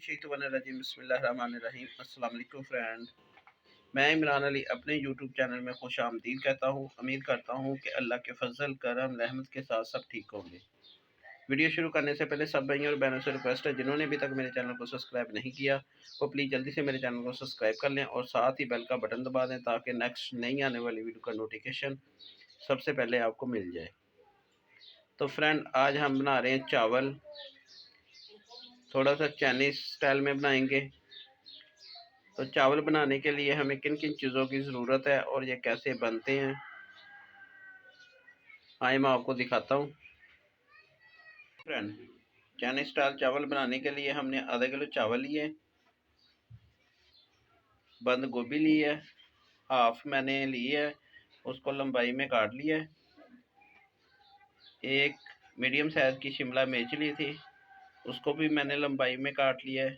मिनशैतानिर्रजीम बिस्मिल्लाहिर्रहमानिर्रहीम। अस्सलाम वालेकुम फ्रेंड, मैं इमरान अली अपने यूट्यूब चैनल में खुशामदीद कहता हूँ। उम्मीद करता हूँ कि अल्लाह के फजल करम रहमत के साथ सब ठीक होंगे। वीडियो शुरू करने से पहले सब भाइयों और बहनों से रिक्वेस्ट है, जिन्होंने अभी तक मेरे चैनल को सब्सक्राइब नहीं किया वो प्लीज़ जल्दी से मेरे चैनल को सब्सक्राइब कर लें और साथ ही बेल का बटन दबा दें ताकि नेक्स्ट नई आने वाली वीडियो का नोटिफिकेशन सबसे पहले आपको मिल जाए। तो फ्रेंड, आज हम बना रहे हैं चावल, थोड़ा सा चाइनीज़ स्टाइल में बनाएंगे। तो चावल बनाने के लिए हमें किन किन चीज़ों की ज़रूरत है और ये कैसे बनते हैं, आइए मैं आपको दिखाता हूँ। फ्रेंड, चाइनीज़ स्टाइल चावल बनाने के लिए हमने आधा किलो चावल लिए, बंद गोभी ली है, हाफ मैंने ली है, उसको लंबाई में काट लिया है। एक मीडियम साइज़ की शिमला मिर्च ली थी, उसको भी मैंने लंबाई में काट लिया है।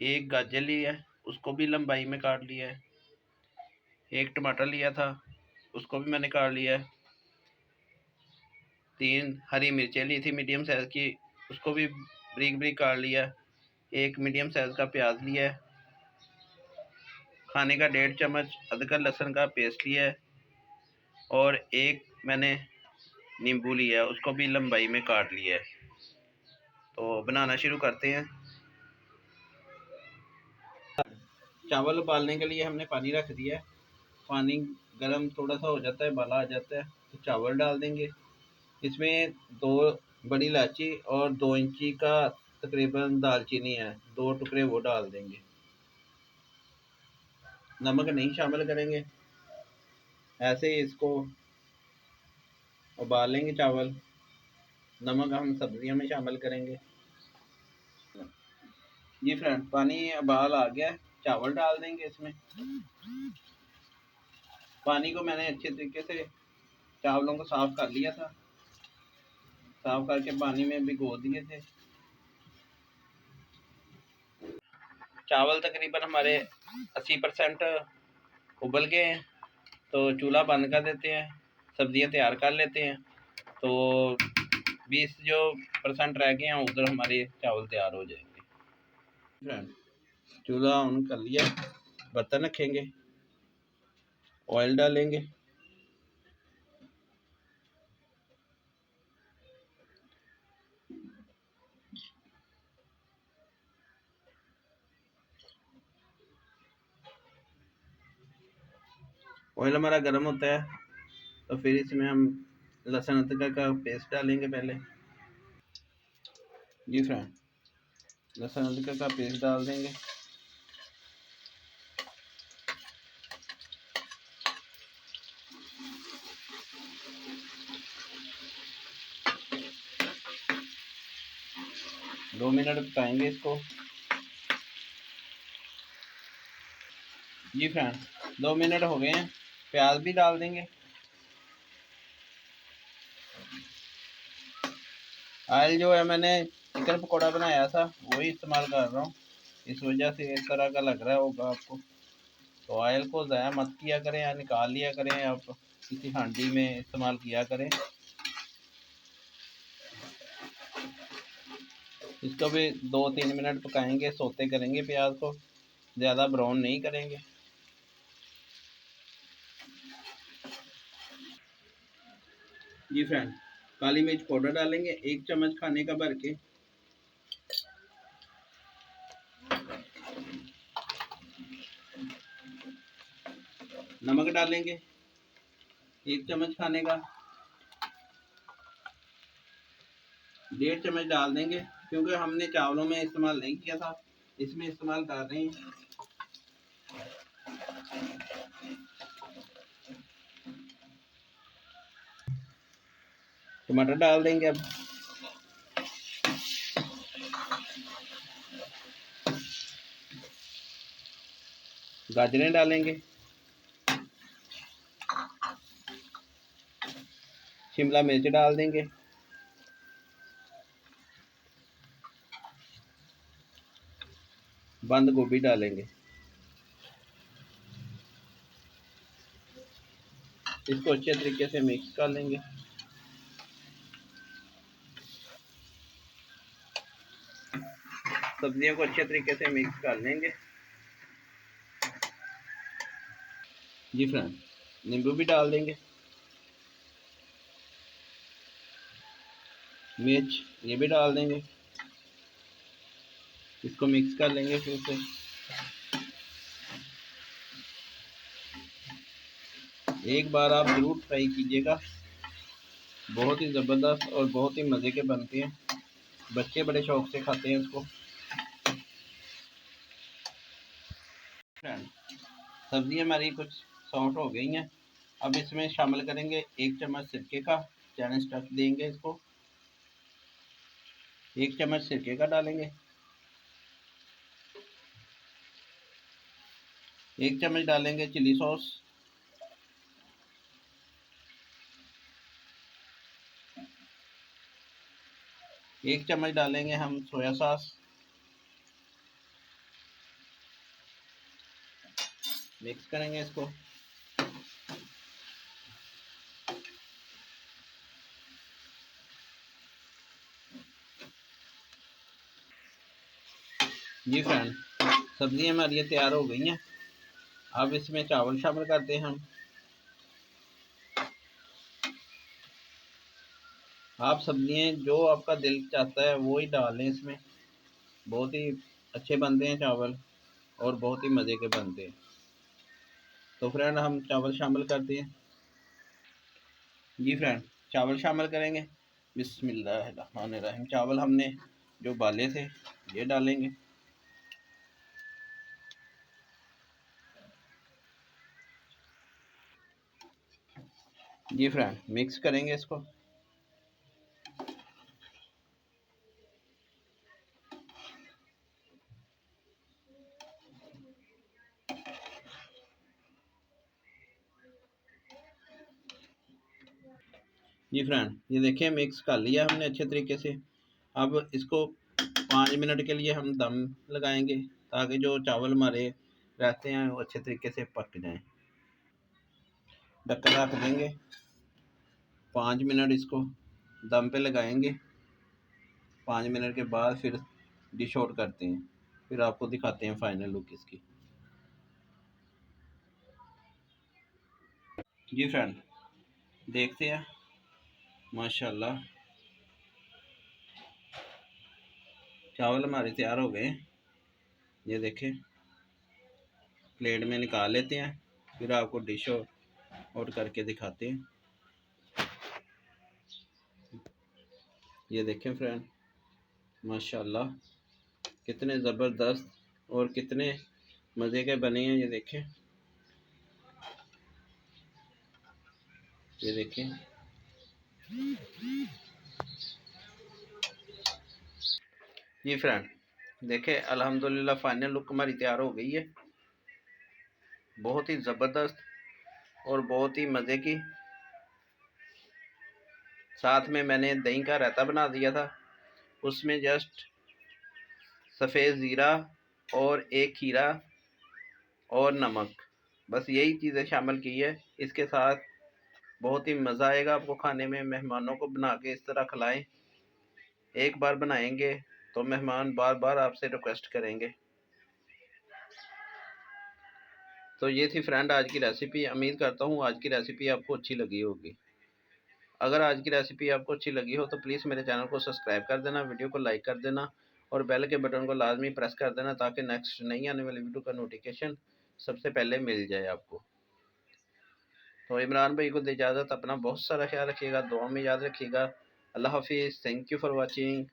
एक गाजर ली है, उसको भी लंबाई में काट लिया है। एक टमाटर लिया था, उसको भी मैंने काट लिया है। 3 हरी मिर्चें ली थी मीडियम साइज़ की, उसको भी बारीक बारीक काट लिया। एक मीडियम साइज़ का प्याज लिया है। खाने का 1.5 चम्मच अदरक लहसुन का पेस्ट लिया है और एक मैंने नींबू लिया है, उसको भी लंबाई में काट लिया है। तो बनाना शुरू करते हैं। चावल उबालने के लिए हमने पानी रख दिया है। पानी गर्म थोड़ा सा हो जाता है, उबाला आ जाता है तो चावल डाल देंगे। इसमें 2 बड़ी इलायची और 2 इंची का तकरीबन दालचीनी है, 2 टुकड़े वो डाल देंगे। नमक नहीं शामिल करेंगे, ऐसे ही इसको उबालेंगे चावल। नमक हम सब्जियों में शामिल करेंगे। जी फ्रेंड, पानी उबाल आ गया है, चावल डाल देंगे इसमें। पानी को मैंने अच्छे तरीके से चावलों को साफ़ कर लिया था, साफ़ करके पानी में भिगो दिए थे। चावल तकरीबन हमारे 80% उबल गए हैं, तो चूल्हा बंद कर देते हैं, सब्जियां तैयार कर लेते हैं। तो 20 जो % रह गए हैं उधर हमारे चावल तैयार हो जाएंगे। फ्रेंड, चूल्हा ऑन कर लिया, बर्तन रखेंगे, ऑयल डालेंगे, ऑयल हमारा गर्म होता है तो फिर इसमें हम लहसुन अदरक का पेस्ट डालेंगे पहले। जी फ्रेंड, लहसुन अदरक का पेस्ट डाल देंगे। दो मिनट पकाएंगे इसको। जी फ्रेंड, 2 मिनट हो गए हैं, प्याज भी डाल देंगे। ऑयल जो है मैंने चिकन पकौड़ा बनाया था वही इस्तेमाल कर रहा हूँ, इस वजह से इस तरह का लग रहा होगा आपको। तो ऑयल को ज़ाया मत किया करें या निकाल लिया करें, आप किसी हांडी में इस्तेमाल किया करें। इसको भी 2-3 मिनट पकाएंगे, सोते करेंगे, प्याज को ज़्यादा ब्राउन नहीं करेंगे। जी फ्रेंड, काली मिर्च पाउडर डालेंगे 1 चम्मच खाने का भर के। नमक डालेंगे 1 चम्मच खाने का, 1.5 चम्मच डाल देंगे क्योंकि हमने चावलों में इस्तेमाल नहीं किया था, इसमें इस्तेमाल कर रहे हैं। टमाटर डाल देंगे अब। गाजरें डालेंगे, शिमला मिर्च डाल देंगे, बंद गोभी डालेंगे। इसको अच्छे तरीके से मिक्स कर लेंगे। सब्जियों को अच्छे तरीके से मिक्स कर लेंगे। जी फ्रेंड, नींबू भी डाल देंगे, मिर्च ये भी डाल देंगे। इसको मिक्स कर लेंगे फिर से। एक बार आप ज़रूर ट्राई कीजिएगा, बहुत ही ज़बरदस्त और बहुत ही मज़े के बनते हैं। बच्चे बड़े शौक से खाते हैं इसको। फ्रेंड, सब्ज़ी हमारी कुछ सॉफ्ट हो गई हैं। अब इसमें शामिल करेंगे 1 चम्मच सिरके का, चैन स्टफ देंगे इसको। 1 चम्मच सिरके का डालेंगे। 1 चम्मच डालेंगे चिली सॉस। 1 चम्मच डालेंगे हम सोया सॉस। मिक्स करेंगे इसको। जी फ्रेंड, सब्ज़ी हमारी ये तैयार हो गई हैं। अब इसमें चावल शामिल करते हैं हम। आप सब्जियाँ जो आपका दिल चाहता है वो ही डाल लें इसमें। बहुत ही अच्छे बनते हैं चावल और बहुत ही मज़े के बनते हैं। तो फ्रेंड, हम चावल शामिल करते हैं। जी फ्रेंड, चावल शामिल करेंगे। बिस्मिल्लाहिर्रहमानिर्रहीम। चावल हमने जो उबाले थे ये डालेंगे। जी फ्रेंड, मिक्स करेंगे इसको। जी फ्रेंड, ये देखिए मिक्स कर लिया हमने अच्छे तरीके से। अब इसको 5 मिनट के लिए हम दम लगाएंगे, ताकि जो चावल हमारे रहते हैं वो अच्छे तरीके से पक जाएं। ढक्कन रख देंगे, 5 मिनट इसको दम पे लगाएंगे। 5 मिनट के बाद फिर डिश आउट करते हैं, फिर आपको दिखाते हैं फाइनल लुक इसकी। जी फ्रेंड, देखते हैं। माशाल्लाह, चावल हमारे तैयार हो गए। ये देखें, प्लेट में निकाल लेते हैं, फिर आपको डिश आउट करके दिखाते हैं। ये देखें फ्रेंड, माशाल्लाह कितने ज़बरदस्त और कितने मज़े के बने हैं। ये देखें, ये देखें। जी फ्रेंड, देखें अल्हम्दुलिल्लाह फाइनल लुक हमारी तैयार हो गई है। बहुत ही ज़बरदस्त और बहुत ही मज़े की। साथ में मैंने दही का रायता बना दिया था, उसमें जस्ट सफ़ेद ज़ीरा और एक खीरा और नमक, बस यही चीज़ें शामिल की है। इसके साथ बहुत ही मज़ा आएगा आपको खाने में। मेहमानों को बना के इस तरह खिलाएं। एक बार बनाएंगे तो मेहमान बार बार आपसे रिक्वेस्ट करेंगे। तो ये थी फ्रेंड आज की रेसिपी। उम्मीद करता हूँ आज की रेसिपी आपको अच्छी लगी होगी। अगर आज की रेसिपी आपको अच्छी लगी हो तो प्लीज़ मेरे चैनल को सब्सक्राइब कर देना, वीडियो को लाइक कर देना और बेल के बटन को लाजमी प्रेस कर देना, ताकि नेक्स्ट नई आने वाली वीडियो का नोटिफिकेशन सबसे पहले मिल जाए आपको। तो इमरान भाई को दे इजाज़त। अपना बहुत सारा ख्याल रखिएगा, दुआ में याद रखिएगा। अल्लाह हाफिज़। Thank you for watching.